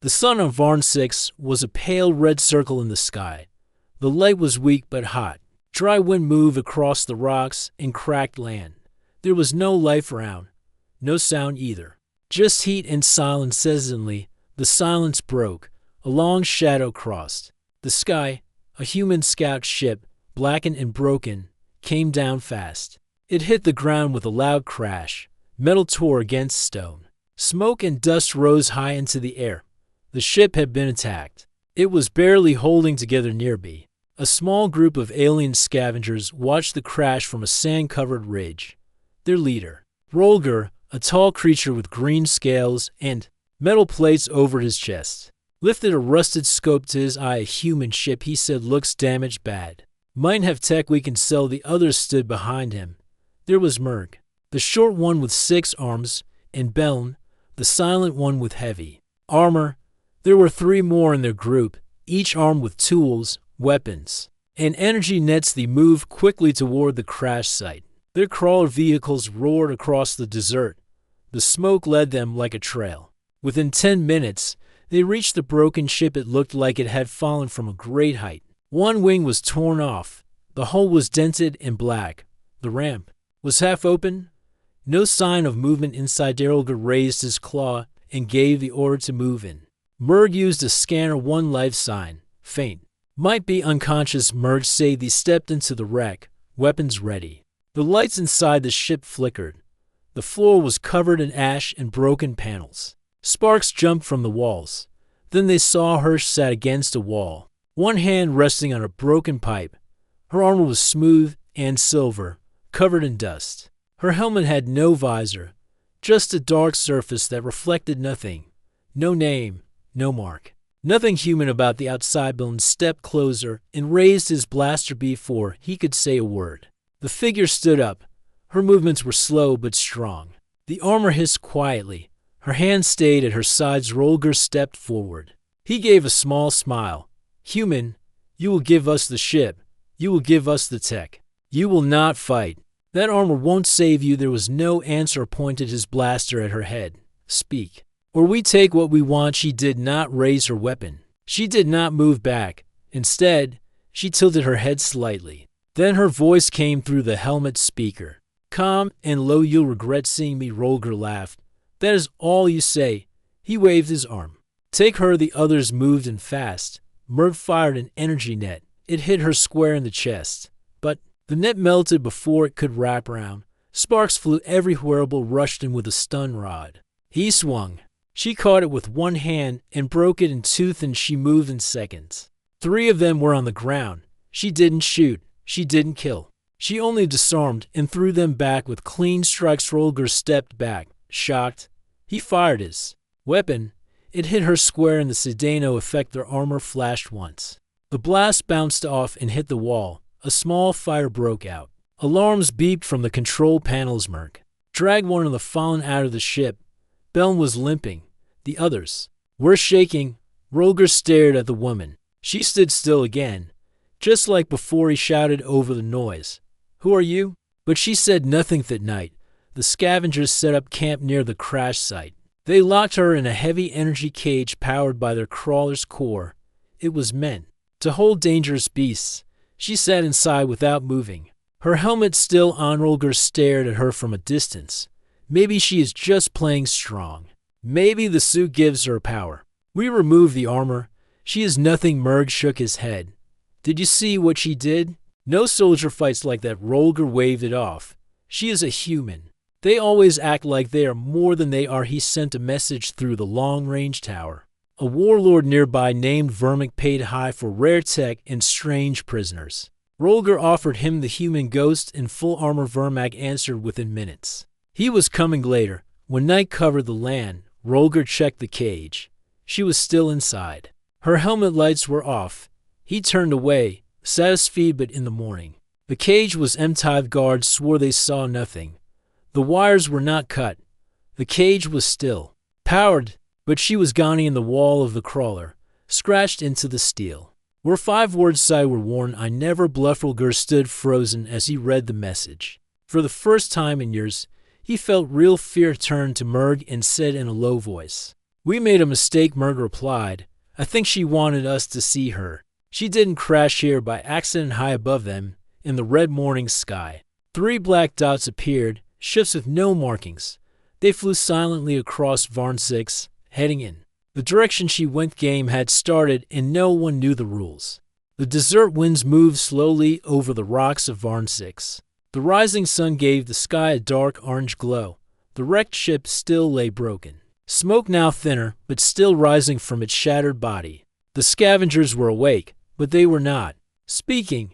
The sun on Varn 6 was a pale red circle in the sky. The light was weak but hot. Dry wind moved across the rocks and cracked land. There was no life around, no sound either. Just heat and silence. Suddenly, the silence broke. A long shadow crossed the sky. A human scout ship, blackened and broken, came down fast. It hit the ground with a loud crash. Metal tore against stone. Smoke and dust rose high into the air. The ship had been attacked. It was barely holding together nearby. A small group of alien scavengers watched the crash from a sand-covered ridge. Their leader, Rolger, a tall creature with green scales and metal plates over his chest, lifted a rusted scope to his eye. A human ship, he said, looks damaged bad. Might have tech we can sell. The others stood behind him. There was Merg, the short one with 6 arms, and Beln, the silent one with heavy armor. There were 3 more in their group, each armed with tools, weapons, and energy nets. They moved quickly toward the crash site. Their crawler vehicles roared across the desert. The smoke led them like a trail. Within 10 minutes, they reached the broken ship. It looked like it had fallen from a great height. One wing was torn off. The hull was dented and black. The ramp was half open. No sign of movement inside. Rolger raised his claw and gave the order to move in. Merg used a scanner. 1 life sign, faint. Might be unconscious, Merg said. They stepped into the wreck, weapons ready. The lights inside the ship flickered. The floor was covered in ash and broken panels. Sparks jumped from the walls. Then they saw her sat against a wall, one hand resting on a broken pipe. Her armor was smooth and silver, covered in dust. Her helmet had no visor, just a dark surface that reflected nothing. No name, no mark. Nothing human about the outside. Beln stepped closer and raised his blaster before he could say a word. The figure stood up. Her movements were slow but strong. The armor hissed quietly. Her hands stayed at her sides. Rolger stepped forward. He gave a small smile. Human, you will give us the ship. You will give us the tech. You will not fight. That armor won't save you. There was no answer. Pointed his blaster at her head. Speak, or we take what we want. She did not raise her weapon. She did not move back. Instead, she tilted her head slightly. Then her voice came through the helmet speaker. Calm and low. You'll regret seeing me. Rolger laughed. That is all you say. He waved his arm. Take her. The others moved in fast. Merg fired an energy net. It hit her square in the chest. But the net melted before it could wrap around. Sparks flew everywhere. Bull rushed in with a stun rod. He swung. She caught it with one hand and broke it in 2, and she moved in seconds. 3 of them were on the ground. She didn't shoot. She didn't kill. She only disarmed and threw them back with clean strikes. Rolger stepped back, shocked. He fired his weapon. It hit her square in the Sedano effect. Their armor flashed once. The blast bounced off and hit the wall. A small fire broke out. Alarms beeped from the control panels. Merg dragged one of the fallen out of the ship. Beln was limping. The others were shaking. Rolger stared at the woman. She stood still again. Just like before, he shouted over the noise. Who are you? But she said nothing. That night, the scavengers set up camp near the crash site. They locked her in a heavy energy cage powered by their crawler's core. It was meant to hold dangerous beasts. She sat inside without moving. Her helmet still on. Rolger stared at her from a distance. Maybe she is just playing strong. Maybe the suit gives her power. We remove the armor. She is nothing. Merg shook his head. Did you see what she did? No soldier fights like that. Rolger waved it off. She is a human. They always act like they are more than they are. He sent a message through the long-range tower. A warlord nearby named Vermic paid high for rare tech and strange prisoners. Rolger offered him the human ghost in full armor. Vermic answered within minutes. He was coming later. When night covered the land, Rolger checked the cage. She was still inside. Her helmet lights were off. He turned away, satisfied. But in the morning, the cage was empty. Guards swore they saw nothing. The wires were not cut. The cage was still powered, but she was gone in the wall of the crawler, scratched into the steel. Where 5 words side were worn, I never bluff. Rolger stood frozen as he read the message. For the first time in years, he felt real fear. Turned to Merg and said in a low voice, We made a mistake, Merg replied. I think she wanted us to see her. She didn't crash here by accident high above them in the red morning sky. 3 black dots appeared, ships with no markings. They flew silently across Varn 6, heading in. The direction she went game had started and no one knew the rules. The desert winds moved slowly over the rocks of Varn 6. The rising sun gave the sky a dark orange glow. The wrecked ship still lay broken. Smoke now thinner, but still rising from its shattered body. The scavengers were awake, but they were not speaking.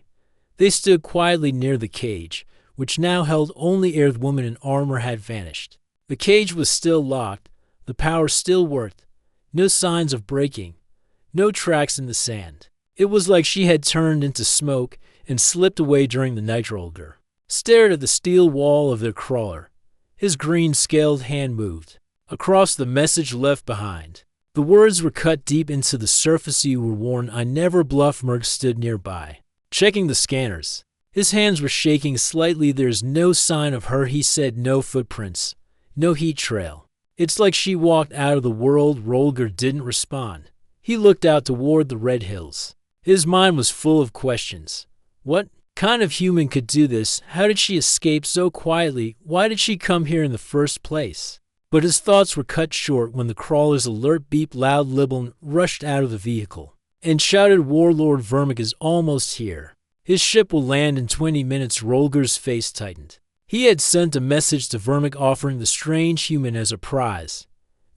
They stood quietly near the cage, which now held only Earthwoman in armor had vanished. The cage was still locked, the power still worked. No signs of breaking, no tracks in the sand. It was like she had turned into smoke and slipped away during the night. Rolger stared at the steel wall of their crawler. His green-scaled hand moved. Across the message left behind. The words were cut deep into the surface. You were warned. I never bluff. Merc stood nearby, checking the scanners. His hands were shaking slightly. There's no sign of her, he said. No footprints, no heat trail. It's like she walked out of the world. Rolger didn't respond. He looked out toward the red hills. His mind was full of questions. What kind of human could do this? How did she escape so quietly? Why did she come here in the first place? But his thoughts were cut short when the crawler's alert beep loud. Libeln rushed out of the vehicle and shouted, Warlord Vermic is almost here. His ship will land in 20 minutes. Rolger's face tightened. He had sent a message to Vermic offering the strange human as a prize.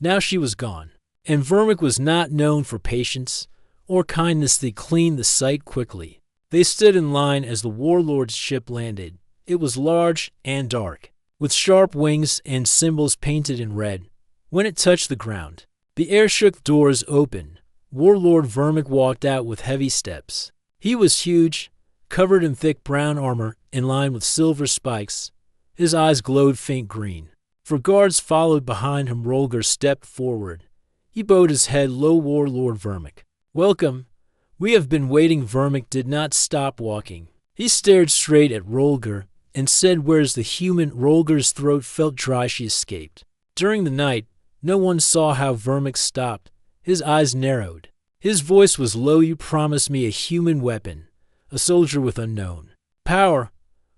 Now she was gone. And Vermic was not known for patience or kindness. They cleaned the site quickly. They stood in line as the warlord's ship landed. It was large and dark, with sharp wings and symbols painted in red. When it touched the ground, the air shook. Doors opened. Warlord Vermic walked out with heavy steps. He was huge, covered in thick brown armor, in line with silver spikes. His eyes glowed faint green. 4 guards followed behind him. Rolger stepped forward. He bowed his head low. Warlord Vermic, welcome. We have been waiting. Vermic did not stop walking. He stared straight at Rolger and said, where's the human? Rolger's throat felt dry. She escaped. During the night, no one saw how Vermic stopped. His eyes narrowed. His voice was low. You promised me a human weapon, a soldier with unknown power,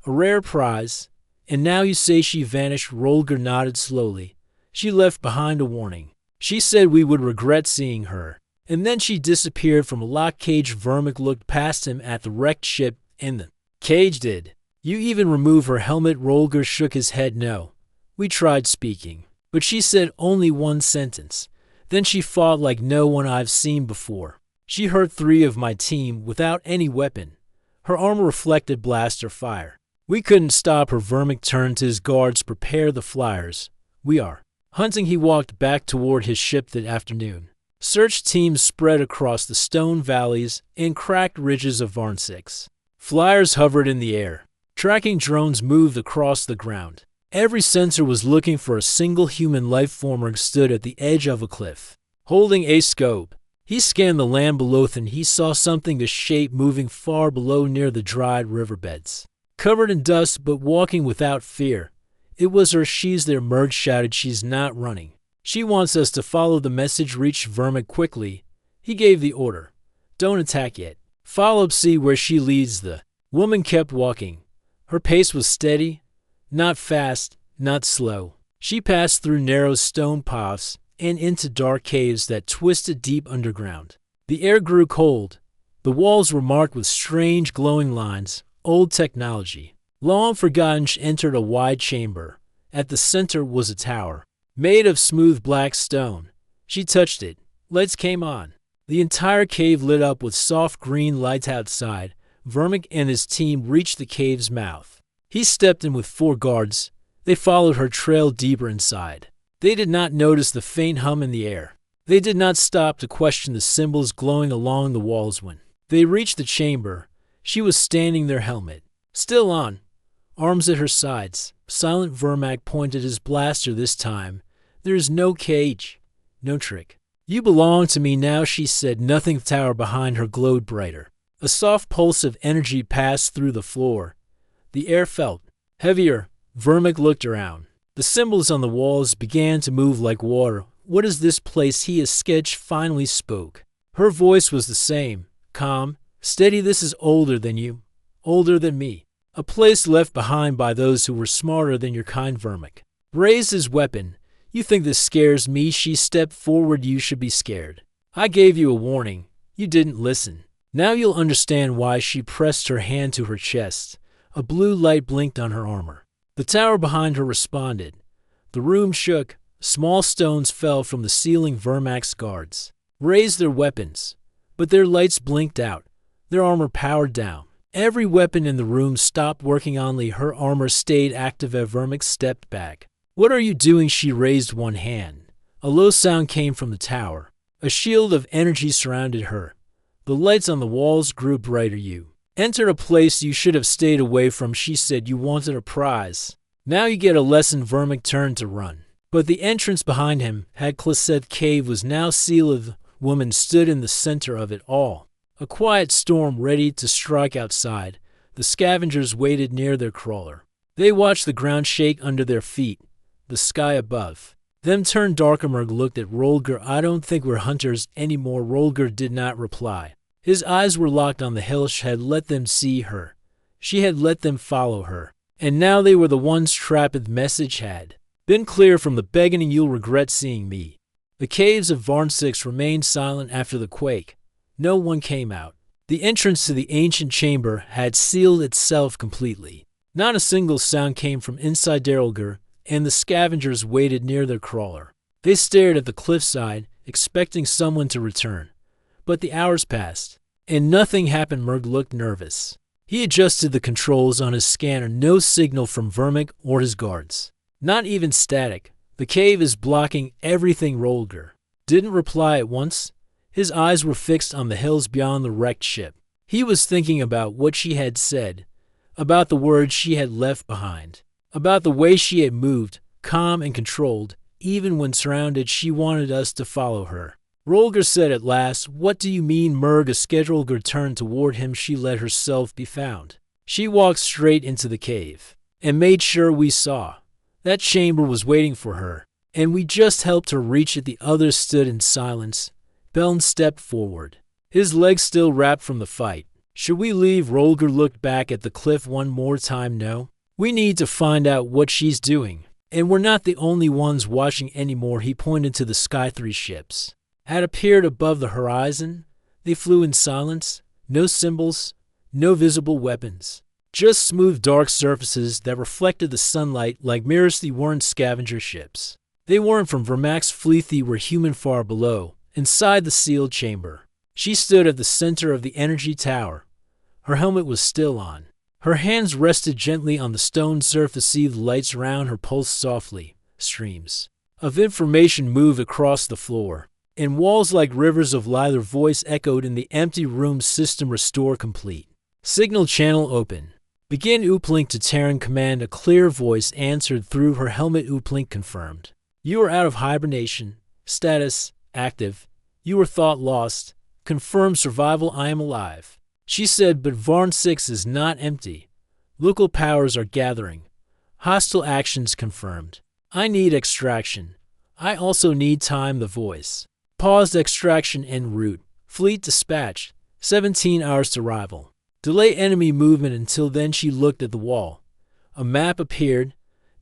a rare prize, and now you say she vanished. Rolger nodded slowly. She left behind a warning. She said we would regret seeing her. And then she disappeared from a locked cage. Vermic looked past him at the wrecked ship and the cage. Did you even remove her helmet? Rolger shook his head. No. We tried speaking, but she said only one sentence. Then she fought like no one I've seen before. She hurt 3 of my team without any weapon. Her armor reflected blaster fire. We couldn't stop her. Vermic turned to his guards. Prepare the flyers. We are hunting. He walked back toward his ship that afternoon. Search teams spread across the stone valleys and cracked ridges of Varn 6. Flyers hovered in the air. Tracking drones moved across the ground. Every sensor was looking for a single human life form. Merg stood at the edge of a cliff, holding a scope. He scanned the land below and he saw something, a shape moving far below near the dried riverbeds. Covered in dust but walking without fear. It was her. She's there. Merg shouted. She's not running. She wants us to follow. The message reached Vermic quickly. He gave the order. Don't attack yet. Follow up. See where she leads. The woman kept walking. Her pace was steady, not fast, not slow. She passed through narrow stone paths and into dark caves that twisted deep underground. The air grew cold. The walls were marked with strange glowing lines. Old technology. Long forgotten. She entered a wide chamber. At the center was a tower, made of smooth black stone. She touched it. Lights came on. The entire cave lit up with soft green lights. Outside, Vermic and his team reached the cave's mouth. He stepped in with 4 guards. They followed her trail deeper inside. They did not notice the faint hum in the air. They did not stop to question the symbols glowing along the walls. When they reached the chamber, she was standing there, helmet still on, arms at her sides. Silent. Vermic pointed his blaster. This time, there is no cage, no trick. You belong to me now, she said. Nothing. The tower behind her glowed brighter. A soft pulse of energy passed through the floor. The air felt heavier. Vermic looked around. The symbols on the walls began to move like water. What is this place he has sketched? Finally spoke. Her voice was the same, calm, steady. This is older than you, older than me. A place left behind by those who were smarter than your kind. Vermic raised his weapon. You think this scares me? She stepped forward. You should be scared. I gave you a warning. You didn't listen. Now you'll understand why. She pressed her hand to her chest. A blue light blinked on her armor. The tower behind her responded. The room shook. Small stones fell from the ceiling. Vermac's guards raised their weapons, but their lights blinked out. Their armor powered down. Every weapon in the room stopped working. Only her armor stayed active. Vermic stepped back. What are you doing? She raised one hand. A low sound came from the tower. A shield of energy surrounded her. The lights on the walls grew brighter. You entered a place you should have stayed away from. She said you wanted a prize. Now you get a lesson. Vermic turned to run. But the entrance behind him, had Cliseth cave, was now sealed. The woman stood in the center of it all. A quiet storm ready to strike outside. The scavengers waited near their crawler. They watched the ground shake under their feet. The sky above them turned darker. Merg looked at Rolger. I don't think we're hunters anymore. Rolger did not reply. His eyes were locked on the hill. She had let them see her. She had let them follow her. And now they were the ones trapped. The message had been clear from the beginning. You'll regret seeing me. The caves of Varn-6 remained silent after the quake. No one came out. The entrance to the ancient chamber had sealed itself completely. Not a single sound came from inside. Darrelger and the scavengers waited near their crawler. They stared at the cliffside, expecting someone to return. But the hours passed, and nothing happened. Merg looked nervous. He adjusted the controls on his scanner. No signal from Vermic or his guards. Not even static. The cave is blocking everything. Rolger didn't reply at once. His eyes were fixed on the hills beyond the wrecked ship. He was thinking about what she had said, about the words she had left behind, about the way she had moved, calm and controlled. Even when surrounded, she wanted us to follow her. Rolger said at last, "What do you mean, Merg?" A Rolger turned toward him. She let herself be found. She walked straight into the cave and made sure we saw. That chamber was waiting for her, and we just helped her reach it. The others stood in silence. Beln stepped forward, his legs still wrapped from the fight. Should we leave? Rolger looked back at the cliff one more time. No. We need to find out what she's doing. And we're not the only ones watching anymore. He pointed to the Sky 3 ships. Had appeared above the horizon. They flew in silence. No symbols, no visible weapons. Just smooth dark surfaces that reflected the sunlight like mirrors. They weren't scavenger ships. They weren't from Vermac's fleet. They were human. Far below, inside the sealed chamber. She stood at the center of the energy tower. Her helmet was still on. Her hands rested gently on the stone surface. See the lights around her pulsed softly. Streams of information moved across the floor, and walls like rivers of light. Her voice echoed in the empty room. System restore complete. Signal channel open. Begin uplink to Terran command. A clear voice answered through her helmet. Uplink confirmed. You are out of hibernation. Status active. You were thought lost. Confirmed survival. I am alive. She said, but Varn-6 is not empty. Local powers are gathering. Hostile actions confirmed. I need extraction. I also need time. The voice paused. Extraction en route. Fleet dispatched. 17 hours to arrival. Delay enemy movement until then. She looked at the wall. A map appeared,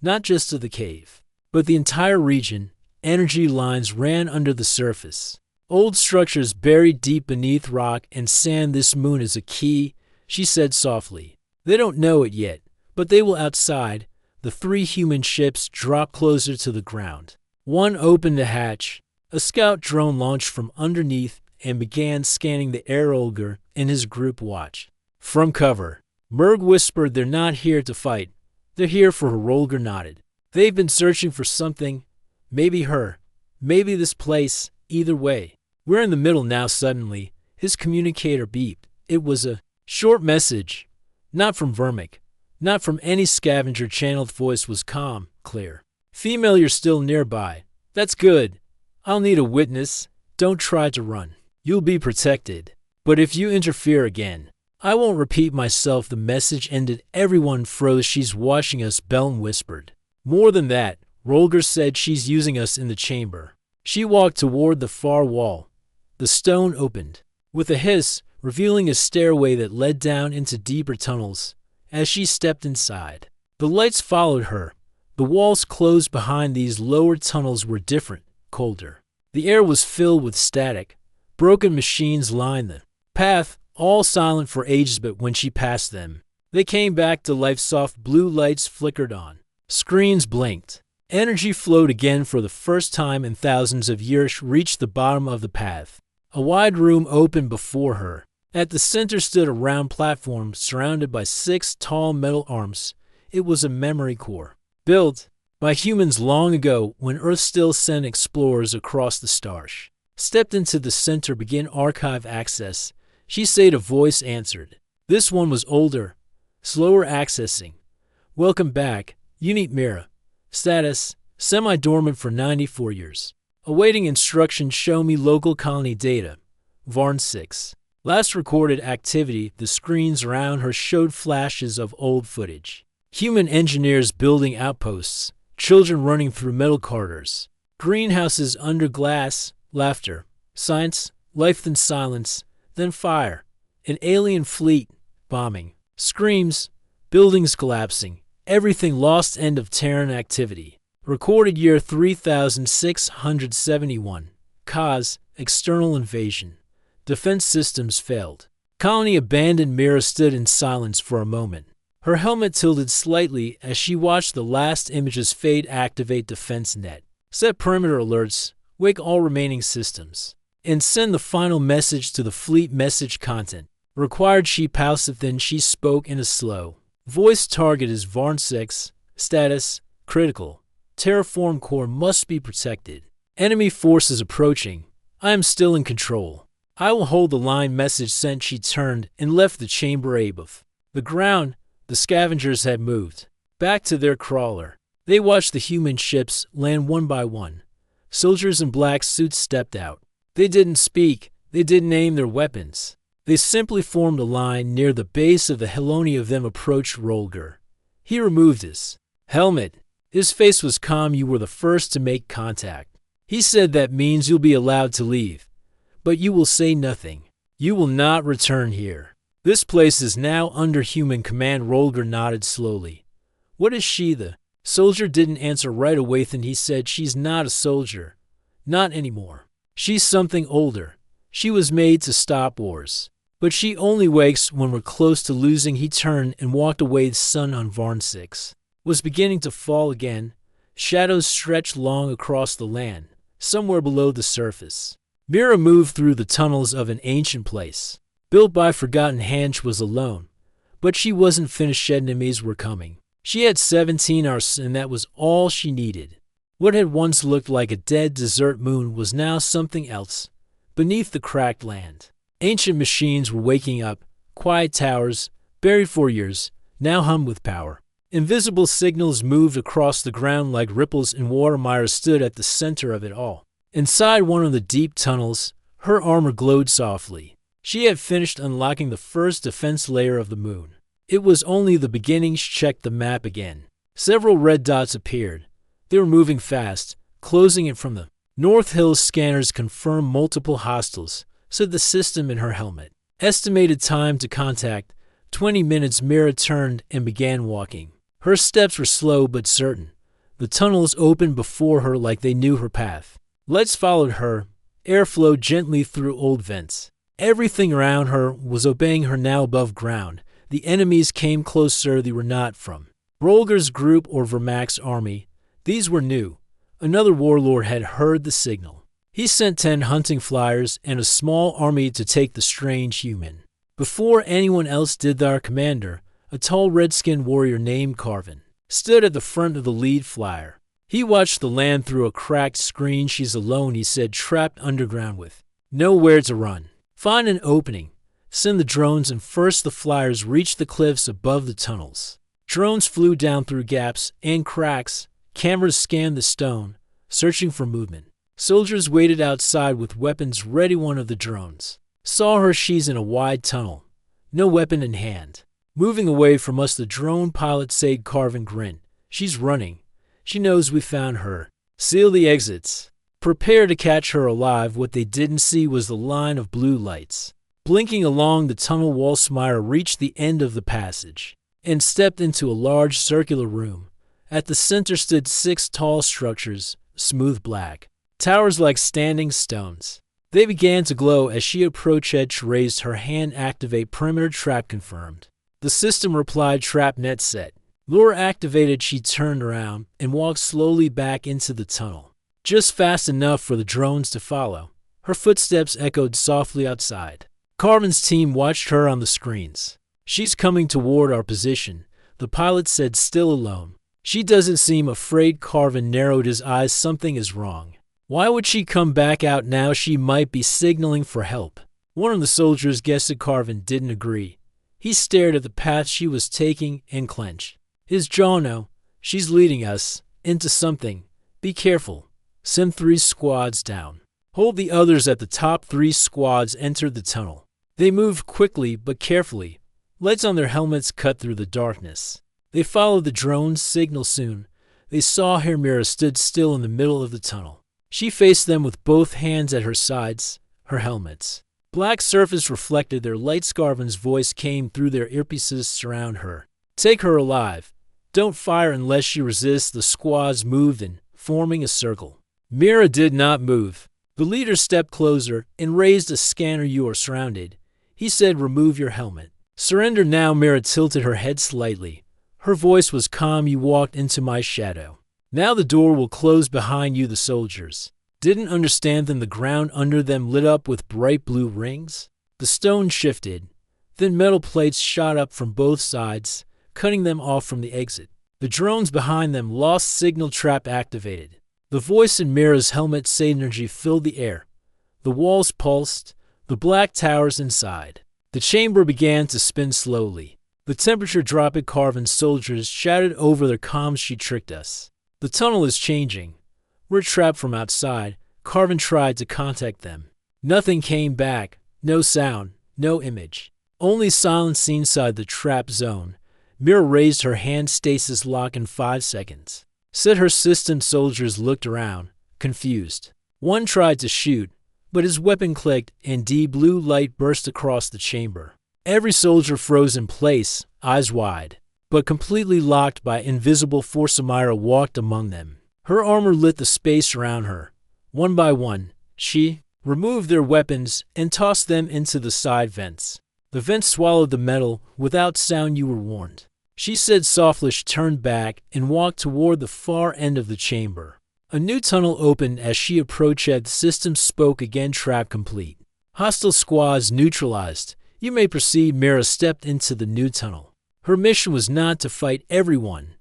not just of the cave, but the entire region. Energy lines ran under the surface. Old structures buried deep beneath rock and sand. This moon is a key, she said softly. They don't know it yet, but they will. Outside, the 3 human ships dropped closer to the ground. One opened a hatch. A scout drone launched from underneath and began scanning the air. Olger and his group watched from cover. Merg whispered, "They're not here to fight. They're here for her." Rolger nodded. "They've been searching for something. Maybe her. Maybe this place. Either way, we're in the middle now." Suddenly, his communicator beeped. It was a short message. Not from Vermic. Not from any scavenger. Channeled voice was calm, clear. "Female, you're still nearby. That's good. I'll need a witness. Don't try to run. You'll be protected. But if you interfere again, I won't repeat myself." The message ended. Everyone froze. "She's watching us," Beln whispered. "More than that," Rolger said. "She's using us in the chamber. She walked toward the far wall. The stone opened, with a hiss, revealing a stairway that led down into deeper tunnels. As she stepped inside, the lights followed her. The walls closed behind these lower tunnels were different, colder. The air was filled with static. Broken machines lined the path, all silent for ages, but when she passed them, they came back to life. Soft blue lights flickered on. Screens blinked. Energy flowed again for the first time in thousands of years. Reached the bottom of the path. A wide room opened before her. At the center stood a round platform surrounded by 6 tall metal arms. It was a memory core, built by humans long ago when Earth still sent explorers across the stars. Stepped into the center, begin archive access. She said a voice answered. This one was older, slower accessing. Welcome back, Unit Mira. Status, semi-dormant for 94 years. Awaiting instructions. Show me local colony data. Varn 6. Last recorded activity. The screens around her showed flashes of old footage. Human engineers building outposts. Children running through metal corridors. Greenhouses under glass. Laughter. Science. Life, then silence. Then fire. An alien fleet. Bombing. Screams. Buildings collapsing. Everything lost. End of Terran activity. Recorded year 3671. Cause. External invasion. Defense systems failed. Colony abandoned. Mira stood in silence for a moment. Her helmet tilted slightly as she watched the last images fade. Activate defense net. Set perimeter alerts. Wake all remaining systems. And send the final message to the fleet. Message content. Required. She paused, then she spoke in a slow voice. Target is Varn 6. Status. Critical. Terraform core must be protected. Enemy forces approaching. I am still in control. I will hold the line. Message sent. She turned and left the chamber. Above the ground, the scavengers had moved back to their crawler. They watched the human ships land one by one. Soldiers in black suits stepped out. They didn't speak. They didn't aim their weapons. They simply formed a line near the base of the hill. Only of them approached Rolger. He removed his helmet. His face was calm. You were the first to make contact. He said that means you'll be allowed to leave. But you will say nothing. You will not return here. This place is now under human command. Rolger nodded slowly. What is she? The soldier didn't answer right away. Then he said, she's not a soldier. Not anymore. She's something older. She was made to stop wars. But she only wakes when we're close to losing. He turned and walked away. The sun on Varn 6 was beginning to fall again. Shadows stretched long across the land, somewhere below the surface. Mira moved through the tunnels of an ancient place, built by forgotten hands. She was alone, but she wasn't finished. Enemies were coming. She had 17 hours, and that was all she needed. What had once looked like a dead desert moon was now something else. Beneath the cracked land, ancient machines were waking up. Quiet towers, buried for years, now hummed with power. Invisible signals moved across the ground like ripples in water. Mira stood at the center of it all. Inside one of the deep tunnels, her armor glowed softly. She had finished unlocking the first defense layer of the moon. It was only the beginning. She checked the map again. Several red dots appeared. They were moving fast, closing it from the North Hills. Scanners confirmed multiple hostiles, said the system in her helmet. Estimated time to contact, 20 minutes. Mira turned and began walking. Her steps were slow but certain. The tunnels opened before her like they knew her path. Lights followed her. Air flowed gently through old vents. Everything around her was obeying her. Now above ground, the enemies came closer. They were not from Rolger's group or Vermac's army. These were new. Another warlord had heard the signal. He sent 10 hunting flyers and a small army to take the strange human. Before anyone else did, our commander, a tall red-skinned warrior named Carvin, stood at the front of the lead flyer. He watched the land through a cracked screen. She's alone, he said, trapped underground with nowhere to run. Find an opening. Send the drones, and first the flyers reached the cliffs above the tunnels. Drones flew down through gaps and cracks. Cameras scanned the stone, searching for movement. Soldiers waited outside with weapons ready. One of the drones saw her. She's in a wide tunnel, no weapon in hand. Moving away from us, the drone pilot said. Carvin grinned. She's running. She knows we found her. Seal the exits. Prepare to catch her alive. What they didn't see was the line of blue lights. Blinking along the tunnel wall, Smira reached the end of the passage and stepped into a large circular room. At the center stood 6 tall structures, smooth black, towers like standing stones. They began to glow as she approached. Edge raised her hand. Activate perimeter trap confirmed. The system replied, trap net set. Lure activated. She turned around and walked slowly back into the tunnel, just fast enough for the drones to follow. Her footsteps echoed softly outside. Carvin's team watched her on the screens. She's coming toward our position, the pilot said, still alone. She doesn't seem afraid. Carvin narrowed his eyes. Something is wrong. Why would she come back out now? She might be signaling for help. One of the soldiers guessed. Carvin didn't agree. He stared at the path she was taking and clenched his jaw. No, she's leading us into something. Be careful. Send 3 squads down. Hold the others at the top. 3 squads entered the tunnel. They moved quickly but carefully. Lights on their helmets cut through the darkness. They followed the drone's signal. Soon, they saw Mira stood still in the middle of the tunnel. She faced them with both hands at her sides, her helmet's black surface reflected their light. Carvin's voice came through their earpieces. Surround her. Take her alive. Don't fire unless she resists. The squads moved in, forming a circle. Mira did not move. The leader stepped closer and raised a scanner. You are surrounded, he said. Remove your helmet. Surrender now. Mira tilted her head slightly. Her voice was calm. You walked into my shadow. Now the door will close behind you. The soldiers didn't understand them. The ground under them lit up with bright blue rings. The stone shifted. Then metal plates shot up from both sides, cutting them off from the exit. The drones behind them lost signal. Trap activated. The voice in Mira's helmet said. Energy filled the air. The walls pulsed, the black towers inside. The chamber began to spin slowly. The temperature dropped. Carvin's soldiers shouted over their comms. She tricked us. The tunnel is changing. We're trapped from outside. Carvin tried to contact them. Nothing came back. No sound, no image. Only silence inside the trap zone. Mira raised her hand. Stasis lock in 5 seconds. Said her system. Soldiers looked around, confused. One tried to shoot, but his weapon clicked and blue light burst across the chamber. Every soldier froze in place, eyes wide, but completely locked by invisible force. Amira walked among them. Her armor lit the space around her. One by one, she removed their weapons and tossed them into the side vents. The vents swallowed the metal without sound. You were warned, she said softly. She turned back and walked toward the far end of the chamber. A new tunnel opened as she approached. The system spoke again. Trap complete. Hostile squads neutralized. You may proceed. Mira stepped into the new tunnel. Her mission was not to fight everyone.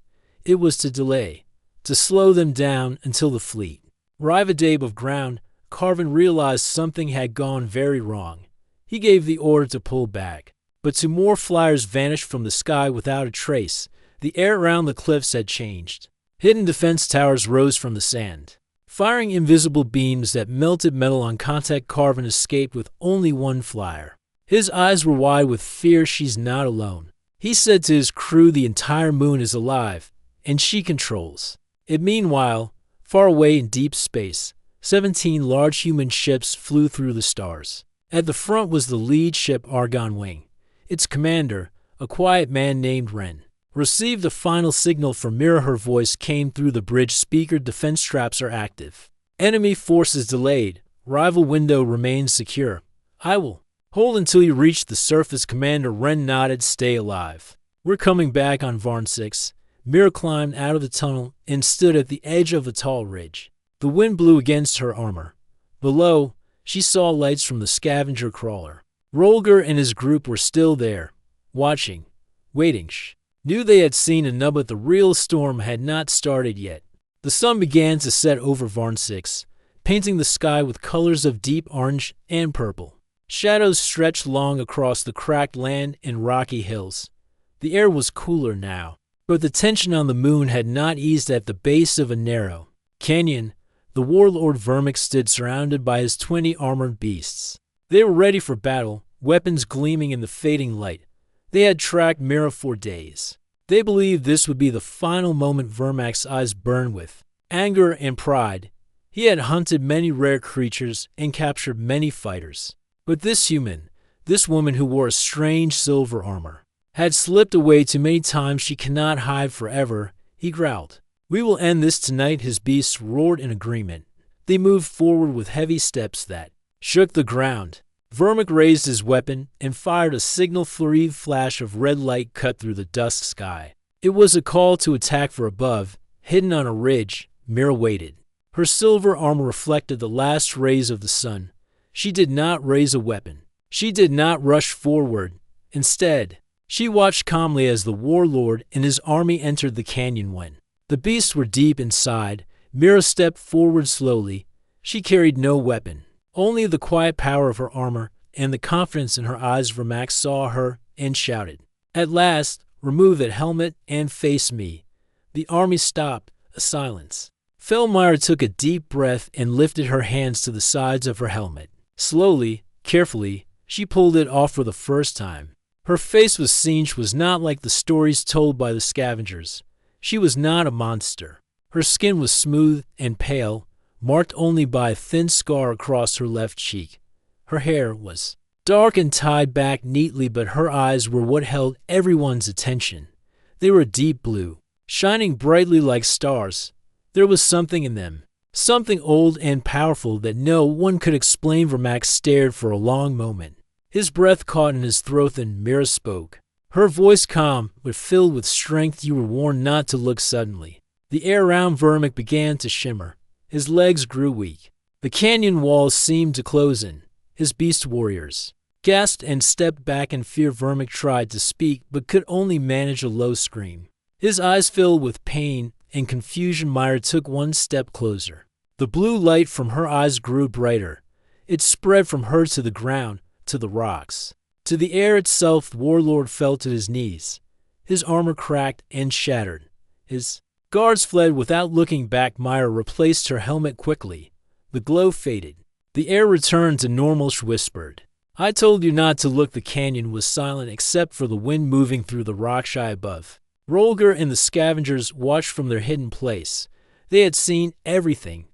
It was to delay, to slow them down until the fleet arrived. A day above ground, Carvin realized something had gone very wrong. He gave the order to pull back, but 2 more flyers vanished from the sky without a trace. The air around the cliffs had changed. Hidden defense towers rose from the sand, firing invisible beams that melted metal on contact. Carvin escaped with only 1 flyer. His eyes were wide with fear. She's not alone, he said to his crew. The entire moon is alive, and she controls it. Meanwhile, far away in deep space, 17 large human ships flew through the stars. At the front was the lead ship, Argon Wing. Its commander, a quiet man named Ren, received a final signal from Mira. Her voice came through the bridge speaker. Defense traps are active. Enemy forces delayed. Rival window remains secure. I will hold until you reach the surface. Commander Ren nodded. Stay alive. We're coming back on Varn 6. Mira climbed out of the tunnel and stood at the edge of a tall ridge. The wind blew against her armor. Below, she saw lights from the scavenger crawler. Rolger and his group were still there, watching, waiting. Knew they had seen enough, but the real storm had not started yet. The sun began to set over Varn 6, painting the sky with colors of deep orange and purple. Shadows stretched long across the cracked land and rocky hills. The air was cooler now, but the tension on the moon had not eased. At the base of a narrow canyon, the warlord Vermix stood surrounded by his 20 armored beasts. They were ready for battle, weapons gleaming in the fading light. They had tracked Mira for days. They believed this would be the final moment. Vermix's eyes burned with anger and pride. He had hunted many rare creatures and captured many fighters. But this woman who wore a strange silver armor, had slipped away too many times. She cannot hide forever, he growled. We will end this tonight, his beasts roared in agreement. They moved forward with heavy steps that shook the ground. Vermic raised his weapon and fired a signal-flurried flash of red light cut through the dusk sky. It was a call to attack for above. Hidden on a ridge, Mira waited. Her silver armor reflected the last rays of the sun. She did not raise a weapon. She did not rush forward. Instead, she watched calmly as the warlord and his army entered the canyon. When the beasts were deep inside, Mira stepped forward slowly. She carried no weapon, only the quiet power of her armor and the confidence in her eyes. Vermax saw her and shouted, "At last, remove that helmet and face me." The army stopped, a silence. Felmire took a deep breath and lifted her hands to the sides of her helmet. Slowly, carefully, she pulled it off for the first time. Her face was singed, was not like the stories told by the scavengers. She was not a monster. Her skin was smooth and pale, marked only by a thin scar across her left cheek. Her hair was dark and tied back neatly, but her eyes were what held everyone's attention. They were deep blue, shining brightly like stars. There was something in them, something old and powerful that no one could explain. Vermax stared for a long moment. His breath caught in his throat and Mira spoke. Her voice calm, but filled with strength. You were warned not to look suddenly. The air around Vermic began to shimmer. His legs grew weak. The canyon walls seemed to close in. His beast warriors gasped and stepped back in fear. Vermic tried to speak, but could only manage a low scream. His eyes filled with pain and confusion. Mira took one step closer. The blue light from her eyes grew brighter. It spread from her to the ground, to the rocks, to the air itself. The warlord fell to his knees. His armor cracked and shattered. His guards fled without looking back. Mira replaced her helmet quickly. The glow faded. The air returned to normal. She whispered, "I told you not to look." The canyon was silent except for the wind moving through the rock shy above. Rolger and the scavengers watched from their hidden place. They had seen everything.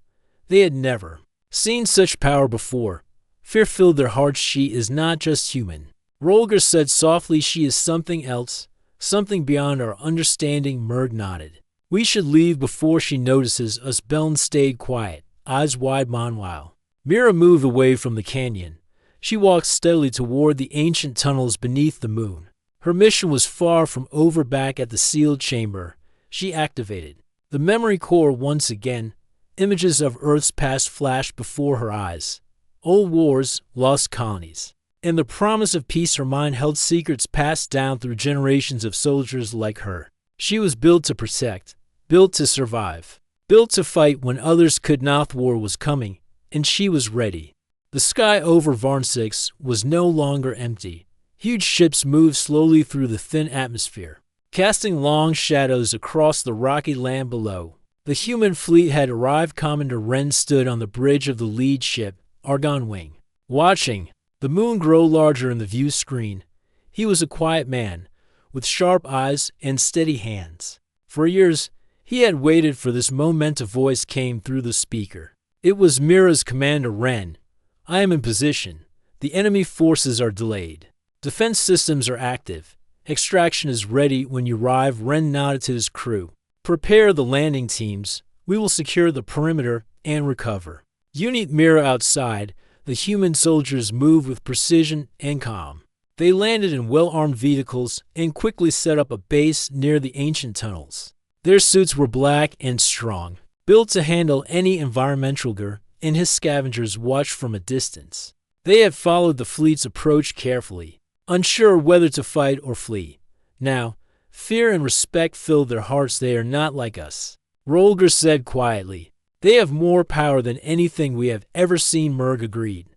They had never seen such power before. Fear filled their hearts. She is not just human, Rolger said softly. She is something else, something beyond our understanding. Murg nodded. We should leave before she notices us. Beln stayed quiet, eyes wide. Meanwhile, Mira moved away from the canyon. She walked steadily toward the ancient tunnels beneath the moon. Her mission was far from over. Back at the sealed chamber, she activated the memory core once again. Images of Earth's past flashed before her eyes. Old wars, lost colonies, and the promise of peace. Her mind held secrets passed down through generations of soldiers like her. She was built to protect, built to survive, built to fight when others could not. War was coming, and she was ready. The sky over Varnsix was no longer empty. Huge ships moved slowly through the thin atmosphere, casting long shadows across the rocky land below. The human fleet had arrived. Commander Wren stood on the bridge of the lead ship, Argon Wing, watching the moon grow larger in the view screen. He was a quiet man, with sharp eyes and steady hands. For years, he had waited for this moment. A voice came through the speaker. It was Mira's. Commander Wren, I am in position. The enemy forces are delayed. Defense systems are active. Extraction is ready when you arrive. Wren nodded to his crew. Prepare the landing teams. We will secure the perimeter and recover. Unit Mira outside. The human soldiers moved with precision and calm. They landed in well-armed vehicles and quickly set up a base near the ancient tunnels. Their suits were black and strong, built to handle any environmental gear, and his scavengers watched from a distance. They had followed the fleet's approach carefully, unsure whether to fight or flee. Now, fear and respect filled their hearts. They are not like us, Rolger said quietly. They have more power than anything we have ever seen. Murg agreed.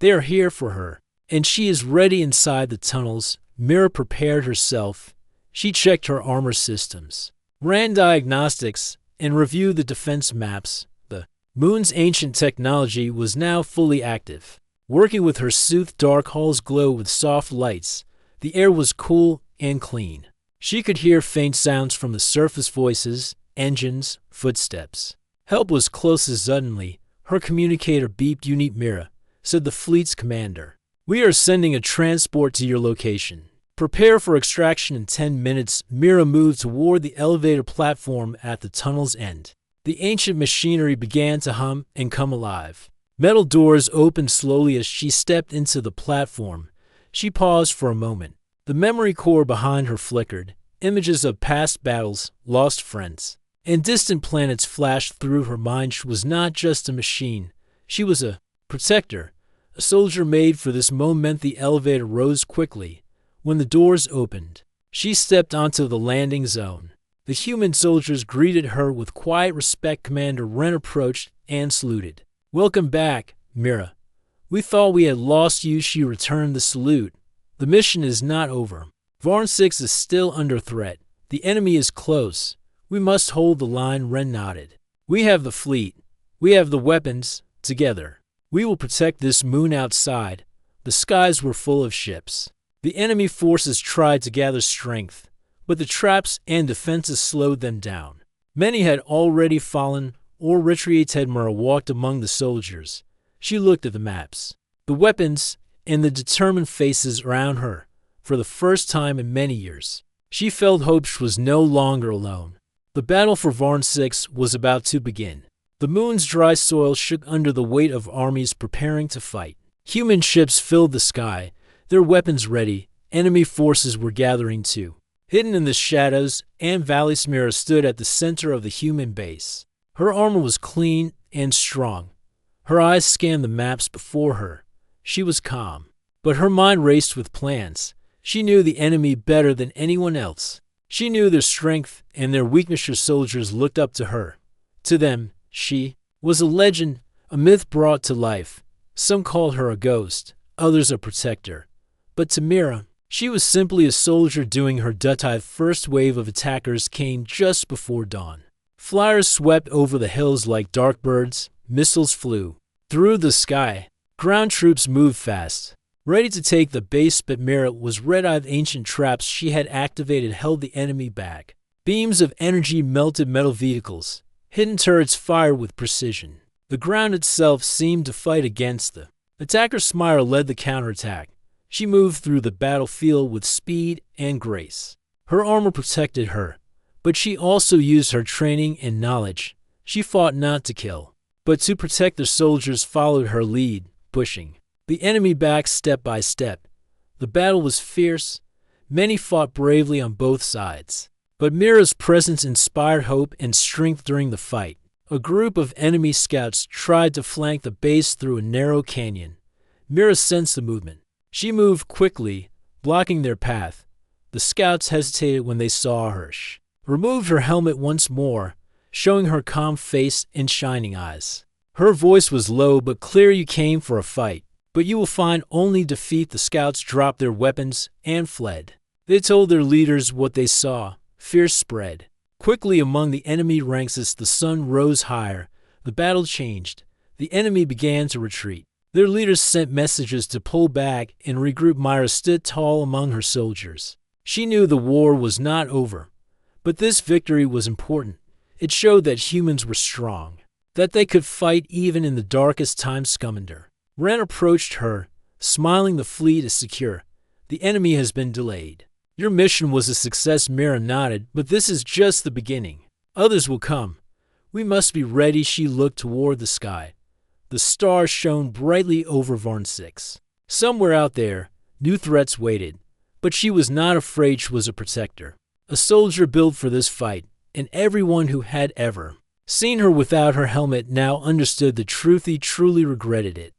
They are here for her, and she is ready. Inside the tunnels, Mira prepared herself. She checked her armor systems, ran diagnostics, and reviewed the defense maps. The moon's ancient technology was now fully active, working with her suit. Dark halls glowed with soft lights. The air was cool and clean. She could hear faint sounds from the surface: voices, engines, footsteps. Help was close. Suddenly, Her communicator beeped. "You need Mira," said the fleet's commander. "We are sending a transport to your location. Prepare for extraction in 10 minutes." Mira moved toward the elevator platform at the tunnel's end. The ancient machinery began to hum and come alive. Metal doors opened slowly as she stepped into the platform. She paused for a moment. The memory core behind her flickered. Images of past battles, lost friends, and distant planets flashed through her mind. She was not just a machine. She was a protector, a soldier made for this moment. The elevator rose quickly. When the doors opened, she stepped onto the landing zone. The human soldiers greeted her with quiet respect. Commander Wren approached and saluted. "Welcome back, Mira. We thought we had lost you." She returned the salute. "The mission is not over. Varn 6 is still under threat. The enemy is close. We must hold the line." Wren nodded. "We have the fleet. We have the weapons. Together, we will protect this moon." Outside, the skies were full of ships. The enemy forces tried to gather strength, but the traps and defenses slowed them down. Many had already fallen or retreated. Mira walked among the soldiers. She looked at the maps, the weapons, and the determined faces around her. For the first time in many years, she felt hope. She was no longer alone. The battle for Varn 6 was about to begin. The moon's dry soil shook under the weight of armies preparing to fight. Human ships filled the sky, their weapons ready. Enemy forces were gathering too. Hidden in the shadows and valleys, Mira stood at the center of the human base. Her armor was clean and strong. Her eyes scanned the maps before her. She was calm, but her mind raced with plans. She knew the enemy better than anyone else. She knew their strength and their weakness. Her soldiers looked up to her. To them, she was a legend, a myth brought to life. Some called her a ghost, others a protector. But to Mira, she was simply a soldier doing her duty. First wave of attackers came just before dawn. Flyers swept over the hills like dark birds. Missiles flew through the sky. Ground troops moved fast, ready to take the base, but Mira was red-eyed. Ancient traps she had activated held the enemy back. Beams of energy melted metal vehicles. Hidden turrets fired with precision. The ground itself seemed to fight against the attackers. Smyra led the counterattack. She moved through the battlefield with speed and grace. Her armor protected her, but she also used her training and knowledge. She fought not to kill, but to protect. The soldiers followed her lead, pushing the enemy back step by step. The battle was fierce. Many fought bravely on both sides, but Mira's presence inspired hope and strength during the fight. A group of enemy scouts tried to flank the base through a narrow canyon. Mira sensed the movement. She moved quickly, blocking their path. The scouts hesitated when they saw her. She removed her helmet once more, showing her calm face and shining eyes. Her voice was low but clear. "You came for a fight, but you will find only defeat." The scouts dropped their weapons and fled. They told their leaders what they saw. Fear spread quickly among the enemy ranks. As the sun rose higher, the battle changed. The enemy began to retreat. Their leaders sent messages to pull back and regroup. Mira stood tall among her soldiers. She knew the war was not over, but this victory was important. It showed that humans were strong, that they could fight even in the darkest times. Commander Wren approached her, smiling. "The fleet is secure. The enemy has been delayed. Your mission was a success." Mira nodded. "But this is just the beginning. Others will come. We must be ready." She looked toward the sky. The stars shone brightly over Varn 6. Somewhere out there, new threats waited. But she was not afraid. She was a protector, a soldier built for this fight, and everyone who had ever seen her without her helmet now understood the truth. He truly regretted it.